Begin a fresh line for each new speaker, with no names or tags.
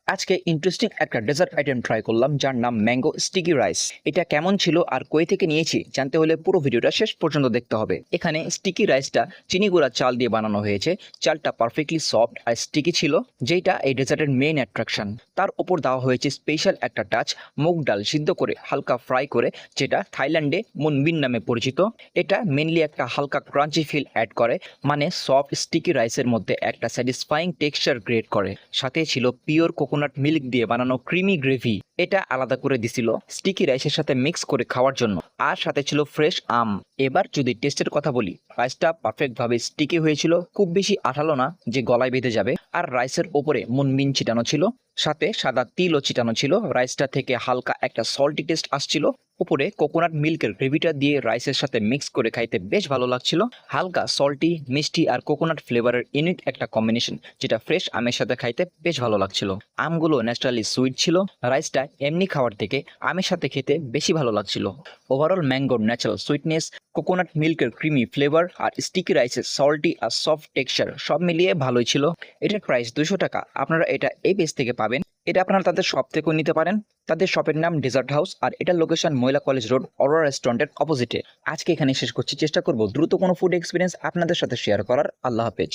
আজকে ইন্টারেস্টিং একটা dessert item try করলাম যার নাম ম্যাঙ্গো স্টিকি রাইস। এটা কেমন ছিল আর কই থেকে নিয়েছি জানতে হলে পুরো ভিডিওটা শেষ পর্যন্ত দেখতে হবে। এখানে স্টিকি রাইসটা চিনি গুঁড়া চাল দিয়ে বানানো হয়েছে। চালটা পারফেক্টলি সফট আর স্টিকি ছিল, যেটা এই ডেজার্টের মেইন অ্যাট্রাকশন। তার উপর দেওয়া হয়েছে স্পেশাল একটা টাচ, মুগ ডাল সিদ্ধ করে হালকা ফ্রাই করে, যেটা থাইল্যান্ডে মুনবিন নামে পরিচিত। এটা মেনলি একটা হালকা ক্রাঞ্চি ফিল অ্যাড করে, মানে সফট স্টিকি রাইসের মধ্যে একটা স্যাটিসফাইং টেক্সচার ক্রিয়েট করে। সাথে ছিল পিওর কোকোনাট মিল্ক দিয়ে বানানো ক্রিমি গ্রেভি, এটা আলাদা করে দিছিল স্টিকি রাইসের সাথে মিক্স করে খাওয়ার জন্য। আর সাথে ছিল ফ্রেশ আম। এবার যদি টেস্টের কথা বলি, রাইসটা পারফেক্ট ভাবে স্টিকি হয়েছিল, খুব বেশি আঠালো না যে গলায় বেঁধে যাবে। আর রাইসের ওপরে মুনবিন ছিটানো ছিল, সাথে সাদা তিলও ছিটানো ছিল। রাইসটা থেকে হালকা একটা সল্টি টেস্ট আসছিল। উপরে কোকোনাট মিল্কের গ্রেভিটা দিয়ে রাইসের সাথে মিক্স করে খাইতে বেশ ভালো লাগছিল। হালকা সল্টি, মিষ্টি আর কোকোনাট ফ্লেভারের ইউনিক একটা কম্বিনেশন, যেটা ফ্রেশ আমের সাথে খাইতে বেশ ভালো লাগছিল। আমগুলো ন্যাচারালি সুইট ছিল। রাইসটা এমনি খাওয়ার থেকে আমের সাথে খেতে বেশি ভালো লাগছিল। ওভারঅল ম্যাঙ্গোর ন্যাচারাল সুইটনেস, কোকোনাট মিল্কের ক্রিমি ফ্লেভার আর স্টিকি রাইসের সল্টি আর সফট টেক্সচার সব মিলিয়ে ভালোই ছিল। এটার প্রাইস 200 টাকা। আপনারা এটা এই পেজ থেকে পাবেন। এটা আপনারা তাদের শপ থেকেও নিতে পারেন। তাদের শপের নাম ডেজার্ট হাউস, আর এটার লোকেশন মহিলা কলেজ রোড, অরোরা রেস্টুরেন্টের অপোজিটে। আজকে এখানে শেষ করছি। চেষ্টা করব দ্রুত কোনো ফুড এক্সপিরিয়েন্স আপনাদের সাথে শেয়ার করার। আল্লাহ হাফেজ।